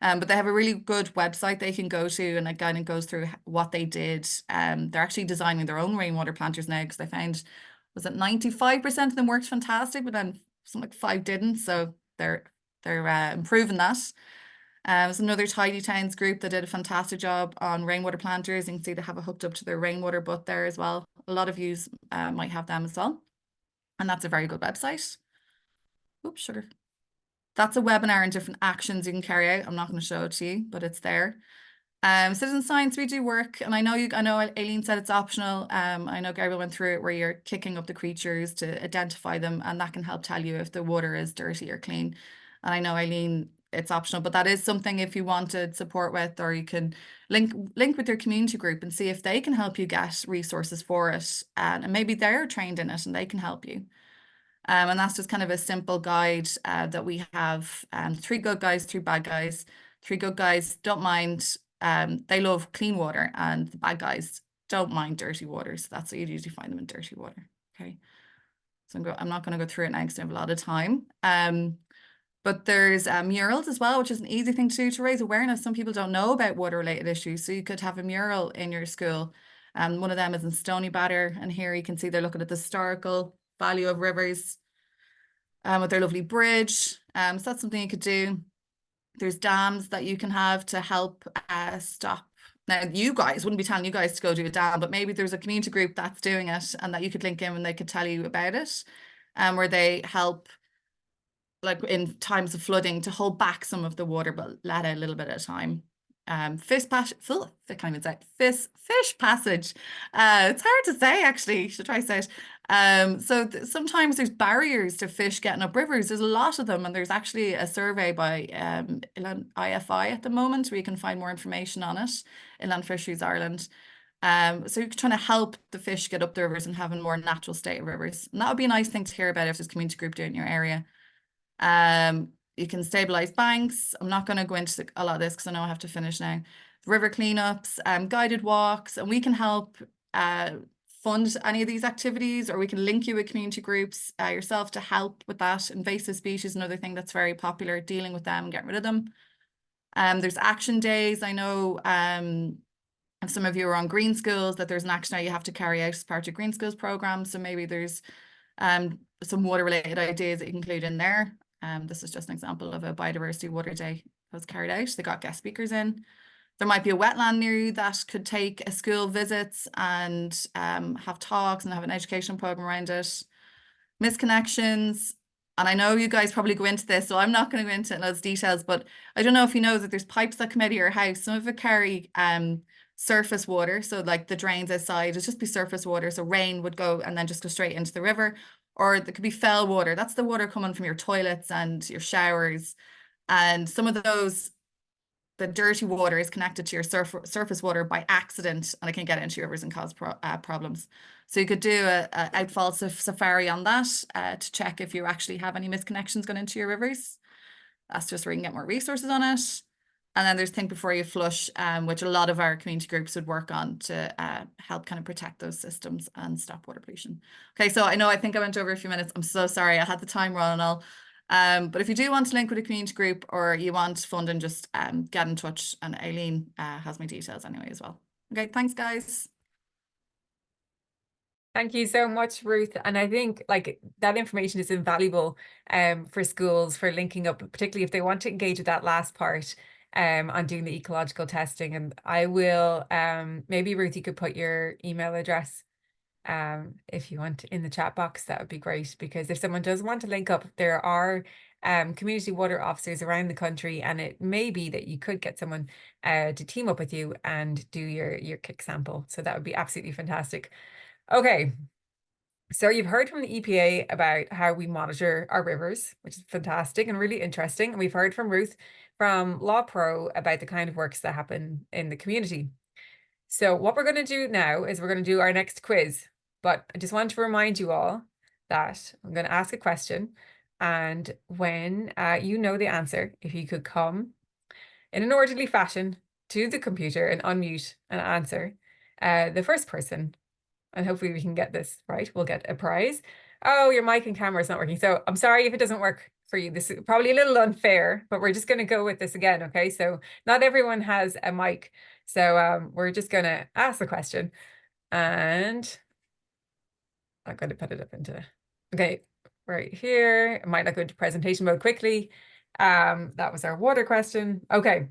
[SPEAKER 5] But they have a really good website they can go to, and it kind of goes through what they did. They're actually designing their own rainwater planters now, because they found, was it 95% of them worked fantastic, but then something like 5 didn't. So they're improving that. There's another Tidy Towns group that did a fantastic job on rainwater planters. You can see they have it hooked up to their rainwater butt there as well. A lot of yous might have them as well. And that's a very good website. Oops, sugar. That's a webinar and different actions you can carry out. I'm not going to show it to you, but it's there. Citizen science, we do work, and I know Aileen said it's optional. I know Gabriel went through it where you're kicking up the creatures to identify them, and that can help tell you if the water is dirty or clean. And I know Aileen, it's optional, but that is something if you wanted support with, or you can link with your community group and see if they can help you get resources for it, and maybe they're trained in it and they can help you. And that's just kind of a simple guide that we have. 3 good guys, 3 bad guys. 3 good guys don't mind. They love clean water, and the bad guys don't mind dirty water. So that's what you usually find them in, dirty water. Okay. So I'm not going to go through it now because I have a lot of time. But there's murals as well, which is an easy thing to do to raise awareness. Some people don't know about water related issues. So you could have a mural in your school. One of them is in Stony Batter. And here you can see they're looking at the historical value of rivers with their lovely bridge. So that's something you could do. There's dams that you can have to help stop. Now, you guys wouldn't be telling you guys to go do a dam, but maybe there's a community group that's doing it and that you could link in and they could tell you about it, where they help, like in times of flooding, to hold back some of the water, but let out a little bit at a time. Fish passage. It's hard to say, actually. Should try to say it. So sometimes there's barriers to fish getting up rivers. There's a lot of them, and there's actually a survey by IFI at the moment where you can find more information on it, Inland Fisheries Ireland. So you're trying to help the fish get up the rivers and have a more natural state of rivers. And that would be a nice thing to hear about if there's a community group doing it in your area. You can stabilize banks. I'm not going to go into a lot of this because I know I have to finish now. River cleanups, guided walks, and we can help fund any of these activities, or we can link you with community groups yourself to help with that. Invasive species, another thing that's very popular, dealing with them and getting rid of them. There's action days. I know if some of you are on Green Schools, that there's an action day you have to carry out as part of your Green Schools program. So maybe there's some water related ideas that you can include in there. This is just an example of a biodiversity water day that was carried out. They got guest speakers in. There might be a wetland near you that could take a school visits and have talks and have an educational program around it. Misconnections. And I know you guys probably go into this, so I'm not going to go into those details, but I don't know if you know that there's pipes that come out of your house. Some of it carry surface water. So like the drains outside, it's just be surface water. So rain would go and then just go straight into the river. Or there could be fell water. That's the water coming from your toilets and your showers. And some of those, the dirty water is connected to your surface water by accident, and it can get into your rivers and cause problems. So you could do a outfall safari on that to check if you actually have any misconnections going into your rivers. That's just where you can get more resources on it. And then there's Think Before You Flush, which a lot of our community groups would work on to help kind of protect those systems and stop water pollution. Okay, so I think I went over a few minutes. I'm so sorry. I had the time wrong and all. But if you do want to link with a community group or you want funding, just get in touch. And Aileen has my details anyway as well. Okay, thanks, guys.
[SPEAKER 1] Thank you so much, Ruth. And I think like that information is invaluable for schools for linking up, particularly if they want to engage with that last part on doing the ecological testing. And I will, maybe Ruth, you could put your email address if you want in the chat box. That would be great, because if someone does want to link up, there are community water officers around the country, and it may be that you could get someone to team up with you and do your kick sample. So that would be absolutely fantastic. Okay, so you've heard from the EPA about how we monitor our rivers, which is fantastic and really interesting. And we've heard from Ruth from LAWPRO about the kind of works that happen in the community. So what we're going to do now is we're going to do our next quiz. But I just want to remind you all that I'm going to ask a question. And when you know the answer, if you could come in an orderly fashion to the computer and unmute and answer, the first person, and hopefully we can get this right, we'll get a prize. Oh, your mic and camera is not working. So I'm sorry if it doesn't work for you. This is probably a little unfair, but we're just going to go with this again. Okay, so not everyone has a mic. So we're just going to ask the question, and I'm going to put it up into, okay, right here. I might not go into presentation mode quickly. That was our water question. Okay.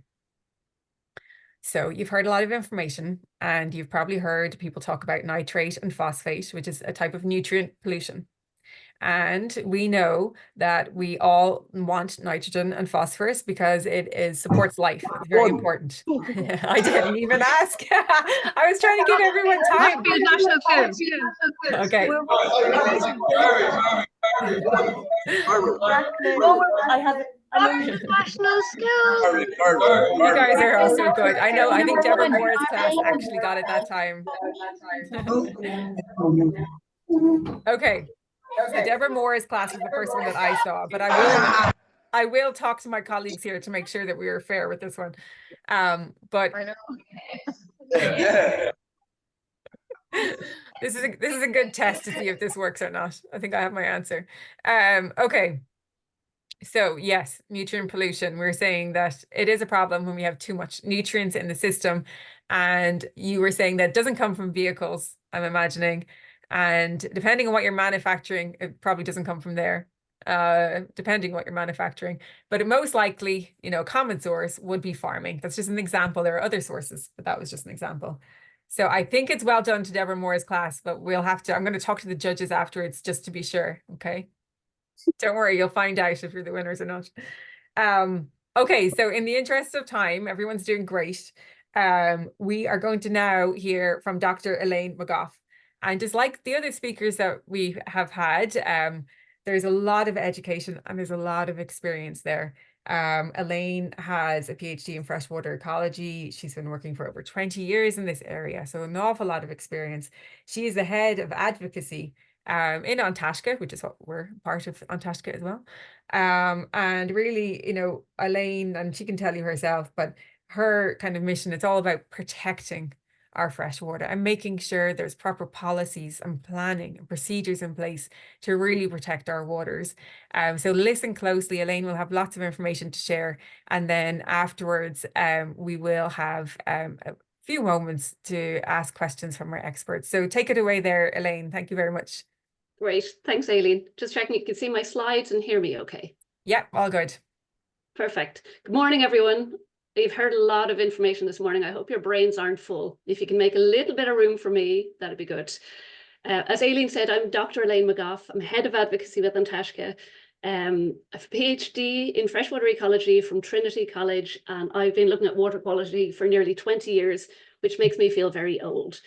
[SPEAKER 1] So you've heard a lot of information, and you've probably heard people talk about nitrate and phosphate, which is a type of nutrient pollution. And we know that we all want nitrogen and phosphorus because it supports life. It's very important. I didn't even ask. I was trying to give everyone time.
[SPEAKER 6] Must be a national food.
[SPEAKER 1] Okay.
[SPEAKER 6] I have national skills.
[SPEAKER 1] You guys are also good. I know. I think Deborah Moore's class actually got it that time. Okay. So Deborah Moore's class was the first one that I saw, but I will talk to my colleagues here to make sure that we are fair with this one. But
[SPEAKER 6] I know.
[SPEAKER 1] this is a good test to see if this works or not. I think I have my answer. Okay. So yes, nutrient pollution. We're saying that it is a problem when we have too much nutrients in the system. And you were saying that doesn't come from vehicles, I'm imagining. And depending on what you're manufacturing, it probably doesn't come from there, depending on what you're manufacturing. But it most likely, you know, a common source would be farming. That's just an example. There are other sources, but that was just an example. So I think it's well done to Deborah Moore's class, but we'll have to, I'm going to talk to the judges afterwards just to be sure. Okay. Don't worry, you'll find out if you're the winners or not. Okay, so in the interest of time, everyone's doing great. We are going to now hear from Dr. Elaine McGoff. And just like the other speakers that we have had, there's a lot of education and there's a lot of experience there. Elaine has a PhD in freshwater ecology. She's been working for over 20 years in this area, so an awful lot of experience. She is the head of advocacy in Taisce, which is what we're part of Taisce as well. And really, you know, Elaine, and she can tell you herself, but her kind of mission, it's all about protecting our freshwater and making sure there's proper policies and planning and procedures in place to really protect our waters. So listen closely. Elaine will have lots of information to share. And then afterwards, we will have a few moments to ask questions from our experts. So take it away there, Elaine. Thank you very much.
[SPEAKER 7] Great. Thanks, Aileen. Just checking you can see my slides and hear me okay.
[SPEAKER 1] Yeah, all good.
[SPEAKER 7] Perfect. Good morning, everyone. You've heard a lot of information this morning. I hope your brains aren't full. If you can make a little bit of room for me, that'd be good. As Aileen said, I'm Dr. Elaine McGoff. I'm head of advocacy with Taisce. I have a PhD in freshwater ecology from Trinity College, and I've been looking at water quality for nearly 20 years, which makes me feel very old.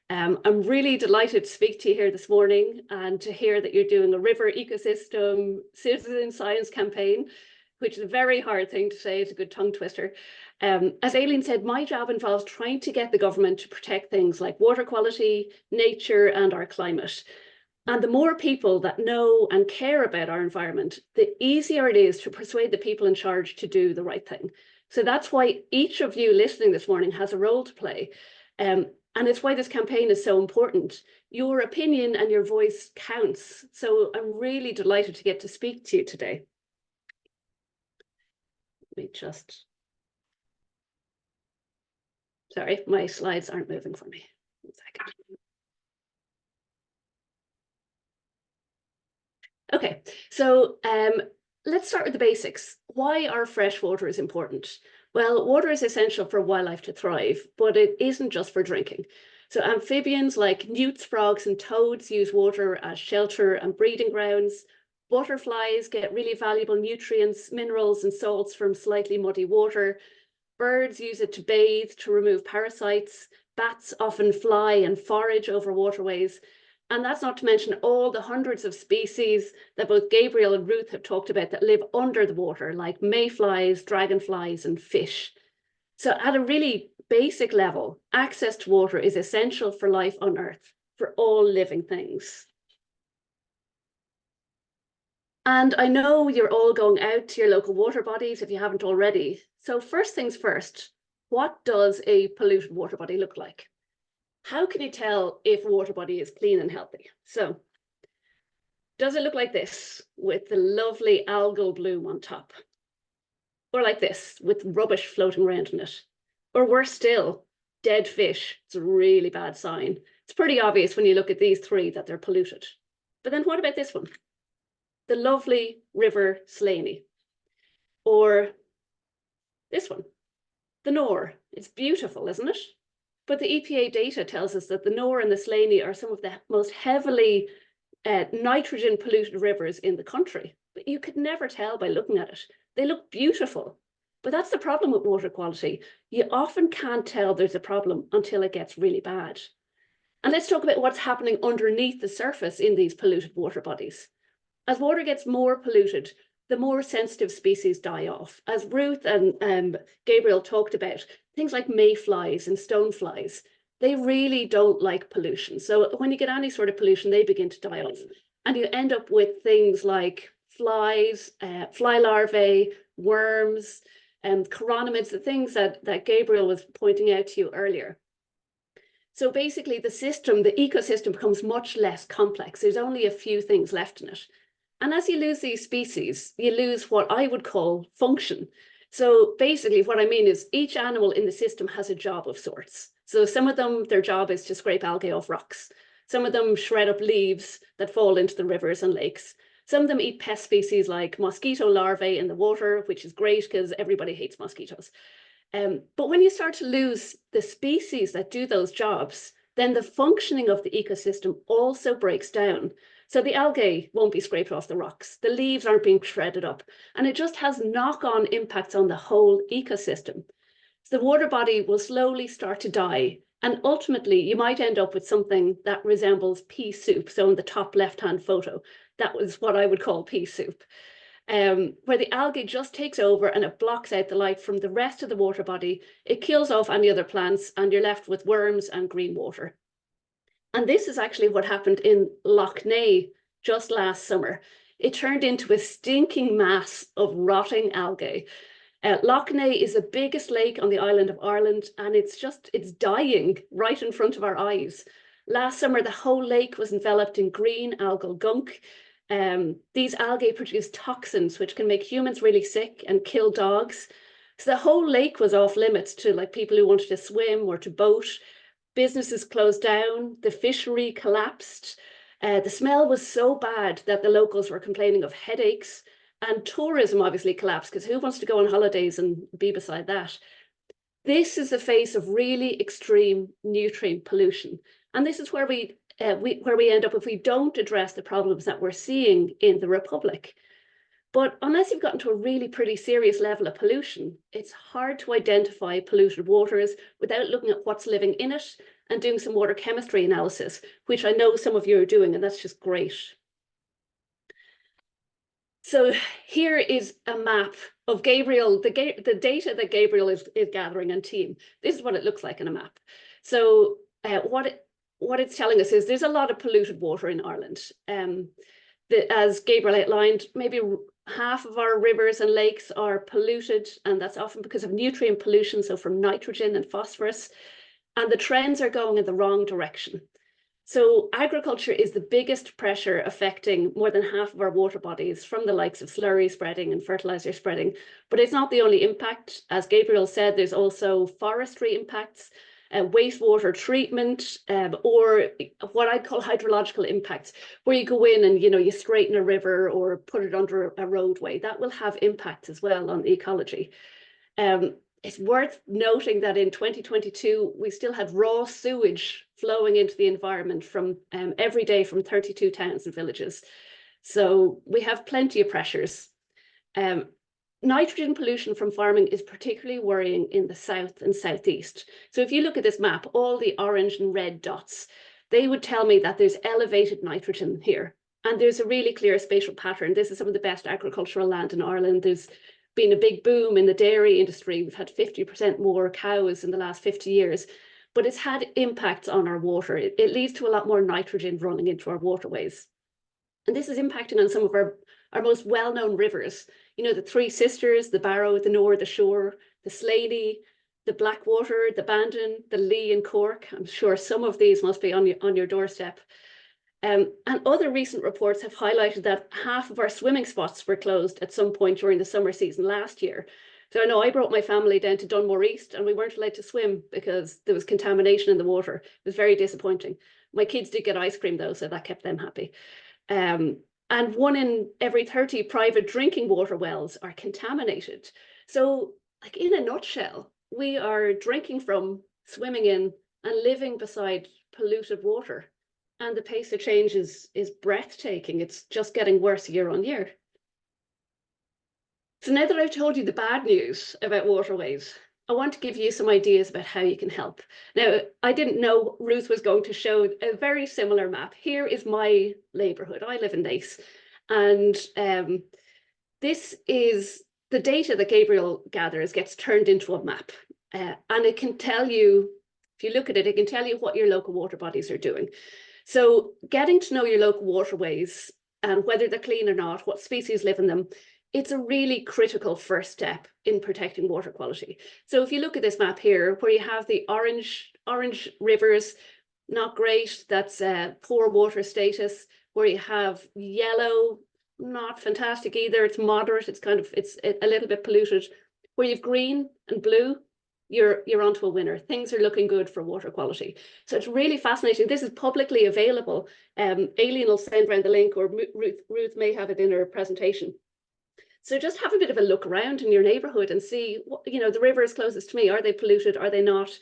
[SPEAKER 7] I'm really delighted to speak to you here this morning and to hear that you're doing a river ecosystem citizen science campaign, which is a very hard thing to say. It's a good tongue twister. As Aileen said, my job involves trying to get the government to protect things like water quality, nature, and our climate. And the more people that know and care about our environment, the easier it is to persuade the people in charge to do the right thing. So that's why each of you listening this morning has a role to play. And it's why this campaign is so important. Your opinion and your voice counts. So I'm really delighted to get to speak to you today. Let me just, sorry, my slides aren't moving for me. 1 second. Okay, so let's start with the basics. Why are fresh waters important? Well, water is essential for wildlife to thrive, but it isn't just for drinking. So amphibians like newts, frogs, and toads use water as shelter and breeding grounds. Butterflies get really valuable nutrients, minerals, and salts from slightly muddy water. Birds use it to bathe, to remove parasites. Bats often fly and forage over waterways. And that's not to mention all the hundreds of species that both Gabriel and Ruth have talked about that live under the water, like mayflies, dragonflies, and fish. So at a really basic level, access to water is essential for life on Earth, for all living things. And I know you're all going out to your local water bodies if you haven't already. So first things first, what does a polluted water body look like? How can you tell if a water body is clean and healthy? So, does it look like this with the lovely algal bloom on top? Or like this with rubbish floating around in it? Or worse still, dead fish? It's a really bad sign. It's pretty obvious when you look at these three that they're polluted. But then what about this one? The lovely river Slaney. Or this one, the Nore. It's beautiful, isn't it? But the EPA data tells us that the Nore and the Slaney are some of the most heavily nitrogen polluted rivers in the country, but you could never tell by looking at it. They look beautiful, but that's the problem with water quality. You often can't tell there's a problem until it gets really bad. And let's talk about what's happening underneath the surface in these polluted water bodies. As water gets more polluted, the more sensitive species die off. As Ruth and Gabriel talked about, things like mayflies and stoneflies, they really don't like pollution. So when you get any sort of pollution, they begin to die off. And you end up with things like flies, fly larvae, worms, and chironomids, the things that Gabriel was pointing out to you earlier. So basically the system, the ecosystem becomes much less complex. There's only a few things left in it. And as you lose these species, you lose what I would call function. So basically what I mean is each animal in the system has a job of sorts. So some of them, their job is to scrape algae off rocks. Some of them shred up leaves that fall into the rivers and lakes. Some of them eat pest species like mosquito larvae in the water, which is great because everybody hates mosquitoes. But when you start to lose the species that do those jobs, then the functioning of the ecosystem also breaks down. So the algae won't be scraped off the rocks, the leaves aren't being shredded up, and it just has knock-on impacts on the whole ecosystem. So the water body will slowly start to die, and ultimately you might end up with something that resembles pea soup. So in the top left-hand photo, that was what I would call pea soup. Where the algae just takes over and it blocks out the light from the rest of the water body. It kills off any other plants and you're left with worms and green water. And this is actually what happened in Lough Neagh just last summer. It turned into a stinking mass of rotting algae. Lough Neagh is the biggest lake on the island of Ireland, and it's dying right in front of our eyes. Last summer, the whole lake was enveloped in green algal gunk. These algae produce toxins which can make humans really sick and kill dogs. So the whole lake was off limits to like people who wanted to swim or to boat. Businesses closed down, the fishery collapsed. The smell was so bad that the locals were complaining of headaches, and tourism obviously collapsed because who wants to go on holidays and be beside that? This is the face of really extreme nutrient pollution. And this is where we end up if we don't address the problems that we're seeing in the Republic. But unless you've gotten to a really pretty serious level of pollution, it's hard to identify polluted waters without looking at what's living in it and doing some water chemistry analysis, which I know some of you are doing, and that's just great. So here is a map of Gabriel, the data that Gabriel is gathering and team. This is what it looks like in a map. So what it's telling us is there's a lot of polluted water in Ireland. As Gabriel outlined, maybe half of our rivers and lakes are polluted, and that's often because of nutrient pollution, so from nitrogen and phosphorus, and the trends are going in the wrong direction. So agriculture is the biggest pressure affecting more than half of our water bodies, from the likes of slurry spreading and fertilizer spreading, but it's not the only impact. As Gabriel said, there's also forestry impacts, wastewater treatment, or what I'd call hydrological impacts, where you go in and you straighten a river or put it under a roadway. That will have impacts as well on the ecology. It's worth noting that in 2022, we still had raw sewage flowing into the environment from every day from 32 towns and villages. So we have plenty of pressures. Nitrogen pollution from farming is particularly worrying in the south and southeast. So if you look at this map, all the orange and red dots, they would tell me that there's elevated nitrogen here. And there's a really clear spatial pattern. This is some of the best agricultural land in Ireland. There's been a big boom in the dairy industry. We've had 50% more cows in the last 50 years, but it's had impacts on our water. It leads to a lot more nitrogen running into our waterways. And this is impacting on some of our most well-known rivers. The Three Sisters, the Barrow, the Nore, the Shore, the Slaney, the Blackwater, the Bandon, the Lee and Cork. I'm sure some of these must be on your doorstep. And other recent reports have highlighted that half of our swimming spots were closed at some point during the summer season last year. So I know I brought my family down to Dunmore East and we weren't allowed to swim because there was contamination in the water. It was very disappointing. My kids did get ice cream though, so that kept them happy. And 1 in every 30 private drinking water wells are contaminated. So like in a nutshell, we are drinking from, swimming in and living beside polluted water. and the pace of change is breathtaking. It's just getting worse year on year. So now that I've told you the bad news about waterways, I want to give you some ideas about how you can help. Now, I didn't know Ruth was going to show a very similar map. Here is my neighbourhood. I live in Taisce, and this is the data that Gabriel gathers gets turned into a map, and it can tell you, if you look at it, it can tell you what your local water bodies are doing. So getting to know your local waterways and whether they're clean or not, what species live in them, it's a really critical first step in protecting water quality. So if you look at this map here, where you have the orange rivers, not great, that's poor water status, where you have yellow, not fantastic either, it's moderate, it's a little bit polluted. Where you've green and blue, you're onto a winner. Things are looking good for water quality. So it's really fascinating. This is publicly available. Aileen will send around the link, or Ruth may have it in her presentation. So just have a bit of a look around in your neighborhood and see, the rivers closest to me, are they polluted? Are they not?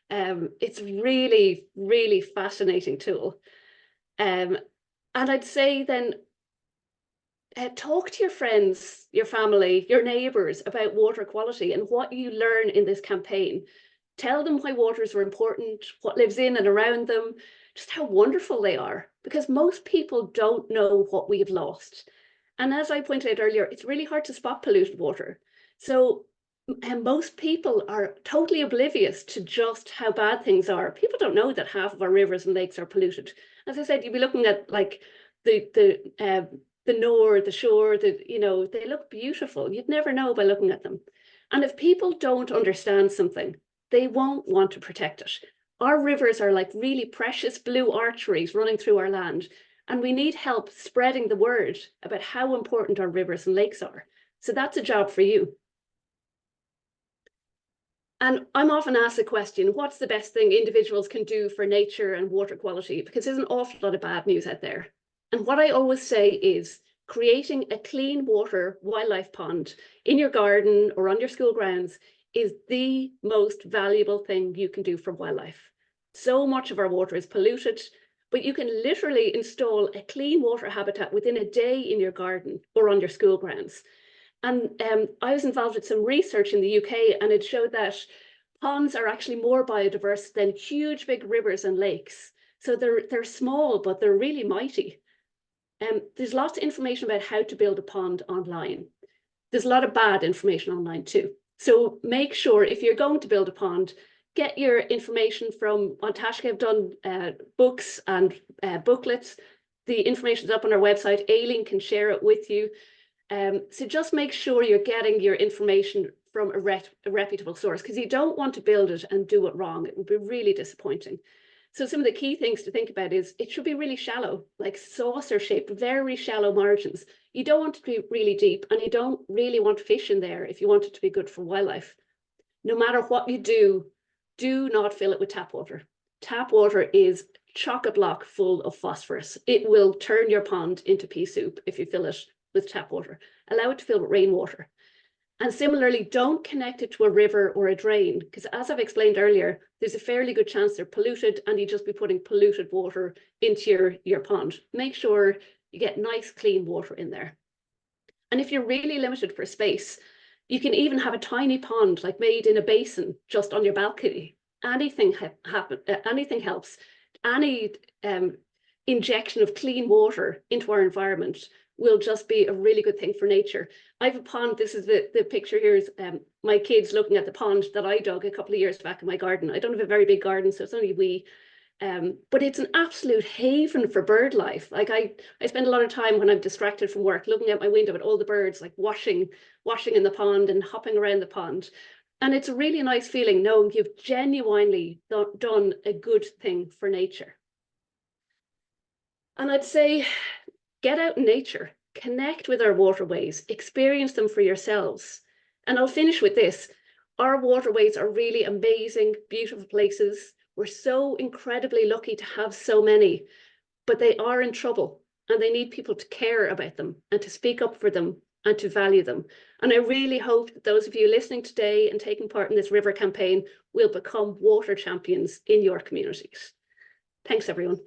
[SPEAKER 7] It's really, really fascinating tool. And I'd say then, talk to your friends, your family, your neighbours about water quality and what you learn in this campaign. Tell them why waters are important, what lives in and around them, just how wonderful they are, because most people don't know what we've lost. And as I pointed out earlier, it's really hard to spot polluted water. So most people are totally oblivious to just how bad things are. People don't know that half of our rivers and lakes are polluted. As I said, you'd be looking at like the Nore, the shore, they look beautiful. You'd never know by looking at them. And if people don't understand something, they won't want to protect it. Our rivers are like really precious blue arteries running through our land. And we need help spreading the word about how important our rivers and lakes are. So that's a job for you. And I'm often asked the question, what's the best thing individuals can do for nature and water quality? Because there's an awful lot of bad news out there. And what I always say is creating a clean water wildlife pond in your garden or on your school grounds is the most valuable thing you can do for wildlife. So much of our water is polluted, but you can literally install a clean water habitat within a day in your garden or on your school grounds. And I was involved with some research in the UK, and it showed that ponds are actually more biodiverse than huge big rivers and lakes. So they're small, but they're really mighty. There's lots of information about how to build a pond online. There's a lot of bad information online too. So make sure if you're going to build a pond, get your information from, on Taisce have done books and booklets. The information is up on our website. Aileen can share it with you. So just make sure you're getting your information from a reputable source, because you don't want to build it and do it wrong. It would be really disappointing. So some of the key things to think about is it should be really shallow, like saucer shaped, very shallow margins. You don't want it to be really deep, and you don't really want fish in there if you want it to be good for wildlife. No matter what you do not fill it with tap water. Tap water is chock-a-block full of phosphorus. It will turn your pond into pea soup if you fill it with tap water. Allow it to fill with rainwater. And similarly, don't connect it to a river or a drain, because as I've explained earlier, there's a fairly good chance they're polluted and you just be putting polluted water into your pond. Make sure you get nice, clean water in there. And if you're really limited for space, you can even have a tiny pond, like made in a basin, just on your balcony. Anything helps. Any injection of clean water into our environment will just be a really good thing for nature. I have a pond. This is the picture here is my kids looking at the pond that I dug a couple of years back in my garden. I don't have a very big garden, so it's only wee. But it's an absolute haven for bird life. Like I spend a lot of time when I'm distracted from work looking out my window at all the birds, like washing in the pond and hopping around the pond. And it's a really nice feeling knowing you've genuinely done a good thing for nature. And I'd say, get out in nature, connect with our waterways, experience them for yourselves. And I'll finish with this. Our waterways are really amazing, beautiful places. We're so incredibly lucky to have so many, but they are in trouble and they need people to care about them and to speak up for them and to value them. And I really hope that those of you listening today and taking part in this river campaign will become water champions in your communities. Thanks, everyone.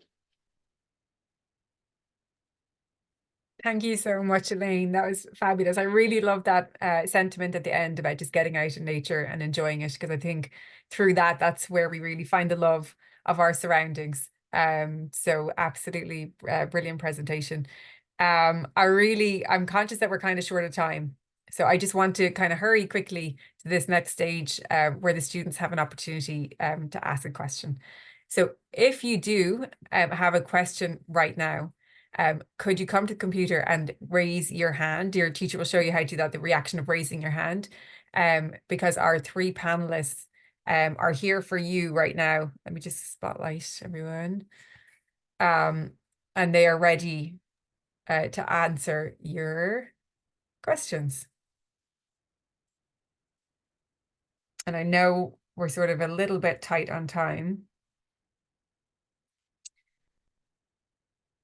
[SPEAKER 1] Thank you so much, Elaine. That was fabulous. I really love that sentiment at the end about just getting out in nature and enjoying it, because I think through that, that's where we really find the love of our surroundings. So absolutely brilliant presentation. I'm conscious that we're kind of short of time. So I just want to kind of hurry quickly to this next stage where the students have an opportunity to ask a question. So if you do have a question right now, could you come to the computer and raise your hand? Your teacher will show you how to do that, the reaction of raising your hand, because our three panelists are here for you right now. Let me just spotlight everyone. And they are ready to answer your questions. And I know we're sort of a little bit tight on time.